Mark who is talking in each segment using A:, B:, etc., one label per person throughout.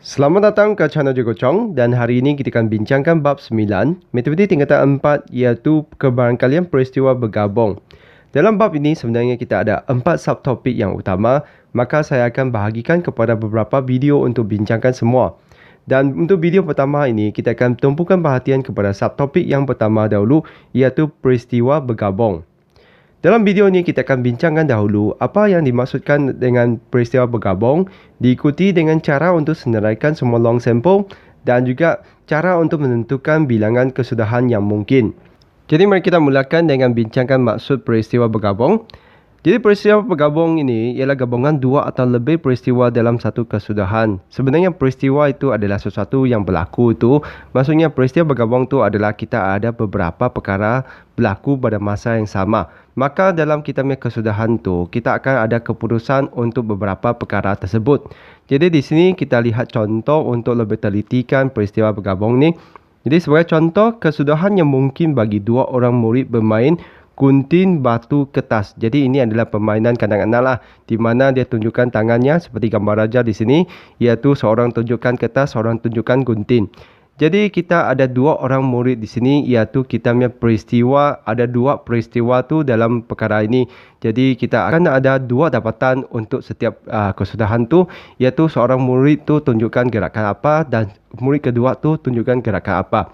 A: Selamat datang ke channel Jago Chong dan hari ini kita akan bincangkan bab 9, matematik tingkatan 4 iaitu kebarangkalian peristiwa bergabung. Dalam bab ini sebenarnya kita ada 4 subtopik yang utama, maka saya akan bahagikan kepada beberapa video untuk bincangkan semua. Dan untuk video pertama ini kita akan tumpukan perhatian kepada subtopik yang pertama dahulu iaitu peristiwa bergabung. Dalam video ini kita akan bincangkan dahulu apa yang dimaksudkan dengan peristiwa bergabung, diikuti dengan cara untuk senaraikan semua long sample dan juga cara untuk menentukan bilangan kesudahan yang mungkin. Jadi mari kita mulakan dengan bincangkan maksud peristiwa bergabung. Jadi peristiwa bergabung ini ialah gabungan dua atau lebih peristiwa dalam satu kesudahan. Sebenarnya peristiwa itu adalah sesuatu yang berlaku itu. Maksudnya peristiwa bergabung itu adalah kita ada beberapa perkara berlaku pada masa yang sama. Maka dalam kita punya kesudahan tu, kita akan ada keputusan untuk beberapa perkara tersebut. Jadi di sini kita lihat contoh untuk lebih telitikan peristiwa bergabung ni. Jadi sebagai contoh, kesudahan yang mungkin bagi dua orang murid bermain gunting, batu, kertas. Jadi ini adalah permainan kanak-kanak lah, di mana dia tunjukkan tangannya seperti gambar raja di sini, iaitu seorang tunjukkan kertas, seorang tunjukkan gunting. Jadi kita ada dua orang murid di sini, iaitu kita punya peristiwa, ada dua peristiwa tu dalam perkara ini. Jadi kita akan ada dua dapatan untuk setiap kesudahan tu, iaitu seorang murid tu tunjukkan gerakan apa dan murid kedua tu tunjukkan gerakan apa.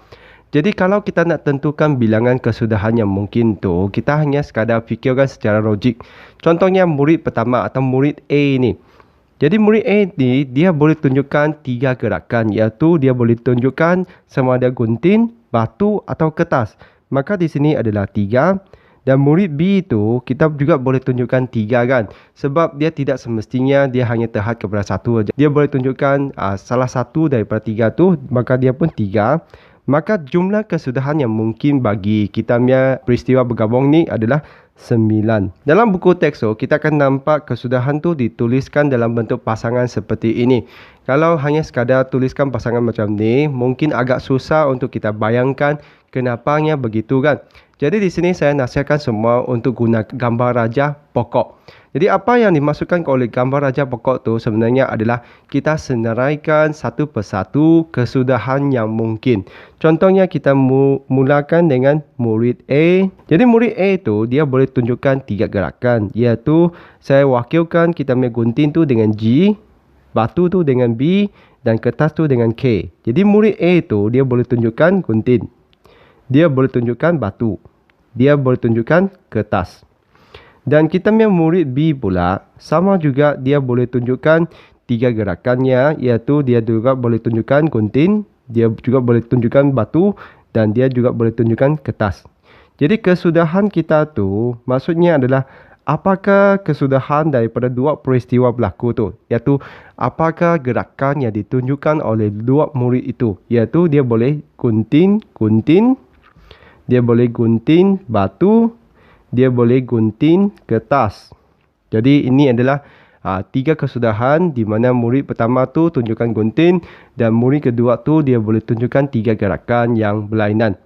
A: Jadi kalau kita nak tentukan bilangan kesudahan yang mungkin tu, kita hanya sekadar fikirkan secara logik. Contohnya murid pertama atau murid A ni. Jadi murid A ni dia boleh tunjukkan tiga gerakan, iaitu dia boleh tunjukkan sama ada gunting, batu atau kertas. Maka di sini adalah tiga. Dan murid B itu kita juga boleh tunjukkan tiga kan. Sebab dia tidak semestinya dia hanya terhad kepada satu saja. Dia boleh tunjukkan salah satu daripada tiga tu, maka dia pun tiga. Maka jumlah kesudahan yang mungkin bagi kita punya peristiwa bergabung ni adalah 9. Dalam buku teks tu, kita akan nampak kesudahan tu dituliskan dalam bentuk pasangan seperti ini. Kalau hanya sekadar tuliskan pasangan macam ni, mungkin agak susah untuk kita bayangkan kenapanya begitu kan. Jadi di sini saya nasihatkan semua untuk guna gambar raja pokok. Jadi apa yang dimaksudkan oleh gambar raja pokok tu sebenarnya adalah kita senaraikan satu persatu kesudahan yang mungkin. Contohnya kita mulakan dengan murid A. Jadi murid A tu dia boleh tunjukkan tiga gerakan, iaitu saya wakilkan kita punya gunting tu dengan G, batu tu dengan B dan kertas tu dengan K. Jadi murid A tu dia boleh tunjukkan gunting, dia boleh tunjukkan batu, dia boleh tunjukkan kertas. Dan kita punya murid B pula sama juga, dia boleh tunjukkan tiga gerakannya, iaitu dia juga boleh tunjukkan gunting, dia juga boleh tunjukkan batu dan dia juga boleh tunjukkan kertas. Jadi kesudahan kita tu maksudnya adalah apakah kesudahan daripada dua peristiwa berlaku tu, iaitu apakah gerakan yang ditunjukkan oleh dua murid itu, iaitu dia boleh gunting, dia boleh gunting batu, dia boleh gunting kertas. Jadi ini adalah tiga kesudahan di mana murid pertama tu tunjukkan gunting dan murid kedua tu dia boleh tunjukkan tiga gerakan yang berlainan.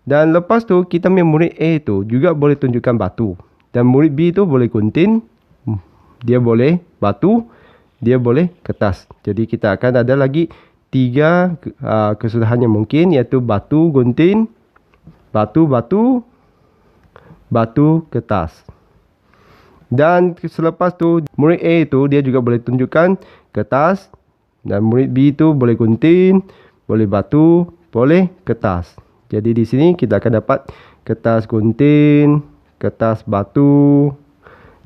A: Dan lepas tu kita punya murid A tu juga boleh tunjukkan batu. Dan murid B tu boleh gunting, dia boleh batu, dia boleh kertas. Jadi kita akan ada lagi tiga kesudahan yang mungkin, iaitu batu, gunting, batu, kertas. Dan selepas tu murid A tu dia juga boleh tunjukkan kertas dan murid B tu boleh gunting, boleh batu, boleh kertas. Jadi di sini kita akan dapat kertas gunting, kertas batu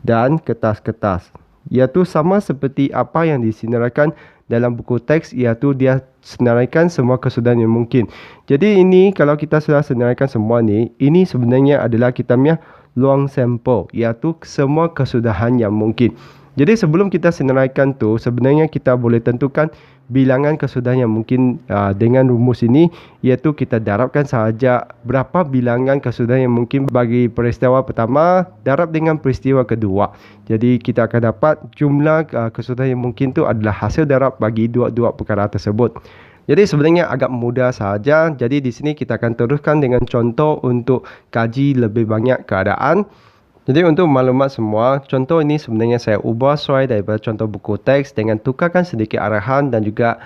A: dan kertas. Iaitu sama seperti apa yang disenaraikan dalam buku teks, iaitu dia senaraikan semua kesudahan yang mungkin. Jadi ini kalau kita sudah senaraikan semua ni, ini sebenarnya adalah kita punya long sample, iaitu semua kesudahan yang mungkin. Jadi sebelum kita senaraikan tu, sebenarnya kita boleh tentukan bilangan kesudahan yang mungkin dengan rumus ini, iaitu kita darabkan sahaja berapa bilangan kesudahan yang mungkin bagi peristiwa pertama darab dengan peristiwa kedua. Jadi kita akan dapat jumlah kesudahan yang mungkin tu adalah hasil darab bagi dua-dua perkara tersebut. Jadi sebenarnya agak mudah sahaja. Jadi di sini kita akan teruskan dengan contoh untuk kaji lebih banyak keadaan. Jadi untuk maklumat semua, contoh ini sebenarnya saya ubah sesuai daripada contoh buku teks dengan tukarkan sedikit arahan dan juga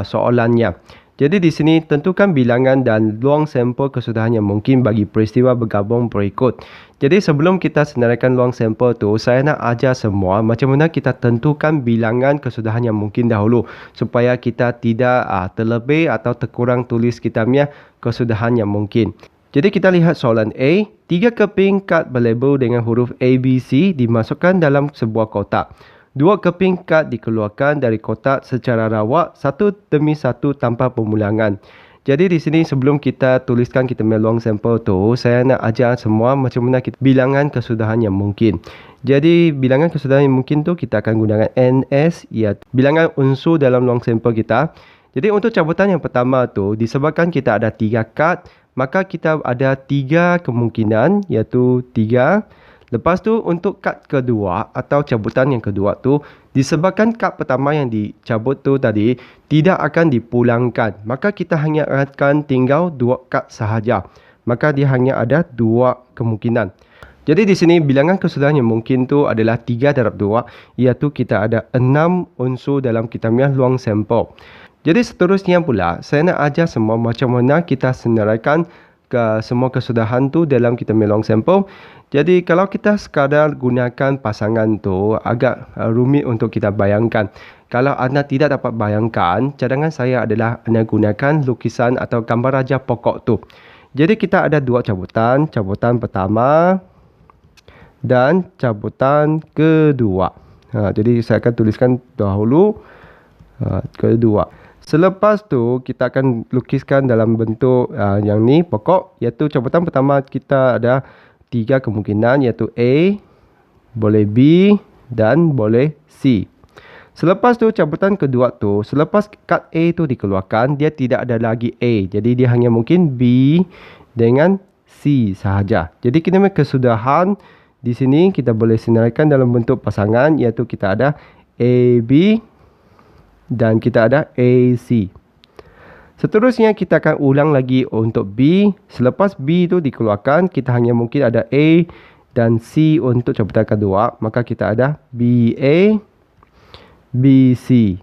A: soalannya. Jadi di sini tentukan bilangan dan luang sampel kesudahan yang mungkin bagi peristiwa bergabung berikut. Jadi sebelum kita senaraikan luang sampel tu, saya nak ajar semua macam mana kita tentukan bilangan kesudahan yang mungkin dahulu supaya kita tidak terlebih atau terkurang tulis kita punya kesudahan yang mungkin. Jadi kita lihat soalan A, 3 keping kad berlabel dengan huruf A, B, C dimasukkan dalam sebuah kotak. 2 keping kad dikeluarkan dari kotak secara rawak satu demi satu tanpa pemulangan. Jadi di sini sebelum kita tuliskan kita punya luang sampel tu, saya nak ajar semua macam mana kita bilangan kesudahan yang mungkin. Jadi bilangan kesudahan yang mungkin tu kita akan gunakan NS, iaitu bilangan unsur dalam luang sampel kita. Jadi untuk cabutan yang pertama tu, disebabkan kita ada 3 kad, maka kita ada 3 kemungkinan, iaitu 3. Lepas tu untuk kad kedua atau cabutan yang kedua tu, disebabkan kad pertama yang dicabut tu tadi tidak akan dipulangkan, maka kita hanya akan tinggal 2 kad sahaja. Maka dia hanya ada 2 kemungkinan. Jadi di sini bilangan kesudahan yang mungkin tu adalah 3 darab 2, iaitu kita ada 6 unsur dalam kita punya luang sampel. Jadi seterusnya pula, saya nak ajar semua macam mana kita senaraikan ke semua kesudahan tu dalam kita punya luang sampel. Jadi kalau kita sekadar gunakan pasangan tu agak rumit untuk kita bayangkan. Kalau anda tidak dapat bayangkan, cadangan saya adalah anda gunakan lukisan atau gambar raja pokok tu. Jadi kita ada 2 cabutan, cabutan pertama dan cabutan kedua. Jadi saya akan tuliskan dahulu kedua. Selepas tu kita akan lukiskan dalam bentuk yang ni pokok, iaitu cabutan pertama kita ada 3 kemungkinan, iaitu A, boleh B dan boleh C. Selepas tu cabutan kedua tu, selepas kad A tu dikeluarkan, dia tidak ada lagi A. Jadi dia hanya mungkin B dengan C sahaja. Jadi kita punya kesudahan di sini kita boleh senaraikan dalam bentuk pasangan, iaitu kita ada AB dan kita ada AC. Seterusnya kita akan ulang lagi untuk B. Selepas B itu dikeluarkan, kita hanya mungkin ada A dan C untuk cabutan kedua. Maka kita ada BA, BC.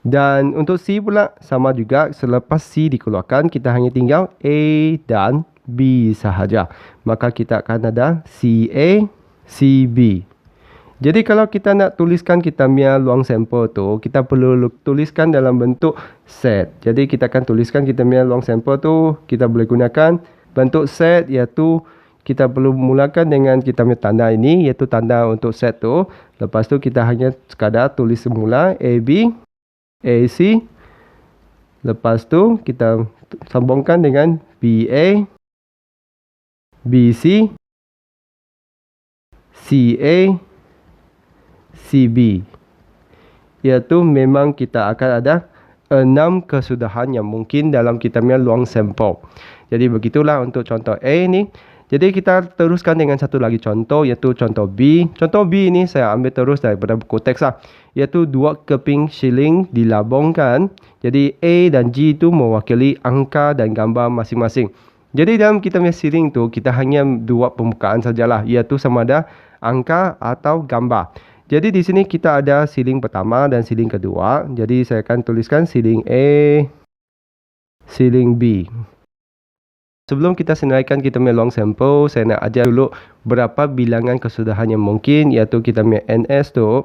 A: Dan untuk C pula sama juga. Selepas C dikeluarkan, kita hanya tinggal A dan B sahaja. Maka kita akan ada CA, CB. Jadi kalau kita nak tuliskan kita punya luang sampel tu, kita perlu tuliskan dalam bentuk set. Jadi kita akan tuliskan kita punya luang sampel tu, kita boleh gunakan bentuk set, iaitu kita perlu mulakan dengan kita punya tanda ini, iaitu tanda untuk set tu. Lepas tu kita hanya sekadar tulis semula AB, AC. Lepas tu kita sambungkan dengan BA, BC, CA, CB, iaitu memang kita akan ada 6 kesudahan yang mungkin dalam kita punya luang sampel. Jadi begitulah untuk contoh A ni. Jadi kita teruskan dengan satu lagi contoh, iaitu contoh B. Contoh B ni saya ambil terus daripada buku teks lah, iaitu 2 keping shilling dilabungkan. Jadi A dan G itu mewakili angka dan gambar masing-masing. Jadi dalam kita punya shilling tu kita hanya 2 pembukaan sajalah, iaitu sama ada angka atau gambar. Jadi di sini kita ada shilling pertama dan shilling kedua. Jadi saya akan tuliskan shilling A, shilling B. Sebelum kita senaraikan kita punya luang sampel, saya nak ajar dulu berapa bilangan kesudahan yang mungkin, iaitu kita punya NS tu.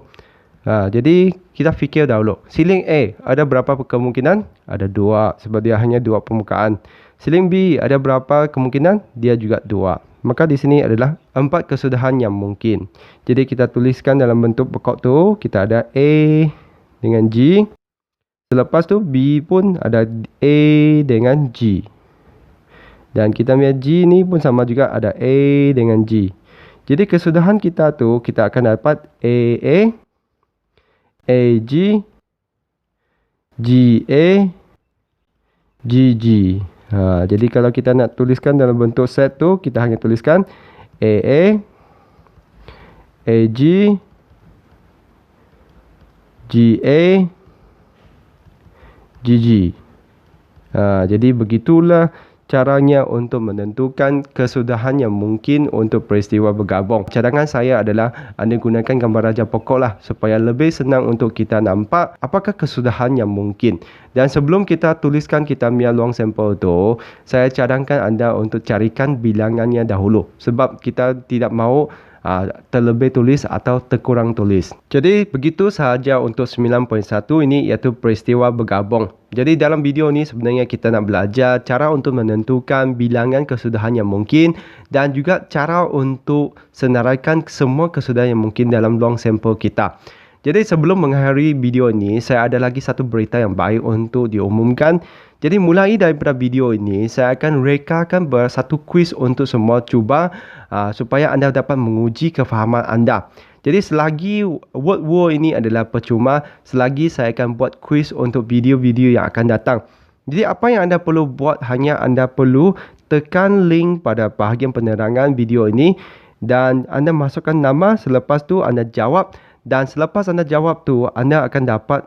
A: Jadi kita fikir dahulu. Shilling A ada berapa kemungkinan? Ada 2 sebab dia hanya 2 permukaan. Shilling B ada berapa kemungkinan? Dia juga 2. Maka di sini adalah 4 kesudahan yang mungkin. Jadi kita tuliskan dalam bentuk pokok tu, kita ada A dengan G. Selepas tu B pun ada A dengan G. Dan kita punya G ni pun sama juga, ada A dengan G. Jadi kesudahan kita tu kita akan dapat AA, AG, GA, GG. Jadi kalau kita nak tuliskan dalam bentuk set tu, kita hanya tuliskan AA, AG, GA, GG. Jadi begitulah caranya untuk menentukan kesudahan yang mungkin untuk peristiwa bergabung. Cadangan saya adalah anda gunakan gambar raja pokok lah supaya lebih senang untuk kita nampak apakah kesudahan yang mungkin. Dan sebelum kita tuliskan kita punya luang sampel tu, saya cadangkan anda untuk carikan bilangannya dahulu sebab kita tidak mahu terlebih tulis atau terkurang tulis. Jadi begitu sahaja untuk 9.1 ini, iaitu peristiwa bergabung. Jadi dalam video ni sebenarnya kita nak belajar cara untuk menentukan bilangan kesudahan yang mungkin dan juga cara untuk senaraikan semua kesudahan yang mungkin dalam luang sampel kita. Jadi sebelum mengakhiri video ini, saya ada lagi satu berita yang baik untuk diumumkan. Jadi mulai daripada video ini, saya akan rekakan satu kuis untuk semua cuba supaya anda dapat menguji kefahaman anda. Jadi selagi Word War ini adalah percuma, selagi saya akan buat kuis untuk video-video yang akan datang. Jadi apa yang anda perlu buat, hanya anda perlu tekan link pada bahagian penerangan video ini dan anda masukkan nama, selepas tu anda jawab. Dan selepas anda jawab tu, anda akan dapat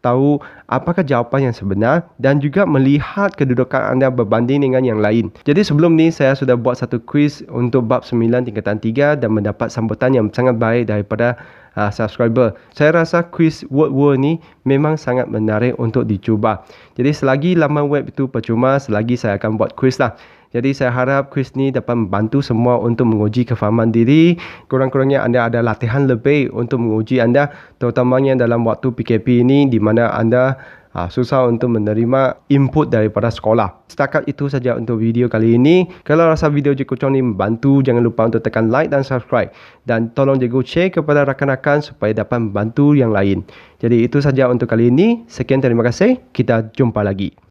A: tahu apakah jawapan yang sebenar dan juga melihat kedudukan anda berbanding dengan yang lain. Jadi sebelum ni saya sudah buat satu quiz untuk bab 9 tingkatan 3 dan mendapat sambutan yang sangat baik daripada subscriber. Saya rasa quiz Word War ni memang sangat menarik untuk dicuba. Jadi selagi laman web itu percuma, selagi saya akan buat quiz lah. Jadi saya harap kuis ni dapat membantu semua untuk menguji kefahaman diri. Kurang-kurangnya anda ada latihan lebih untuk menguji anda, terutamanya dalam waktu PKP ini di mana anda susah untuk menerima input daripada sekolah. Setakat itu saja untuk video kali ini. Kalau rasa video Cikgu Chong ni membantu, jangan lupa untuk tekan like dan subscribe. Dan tolong Cikgu share kepada rakan-rakan supaya dapat membantu yang lain. Jadi itu saja untuk kali ini. Sekian, terima kasih. Kita jumpa lagi.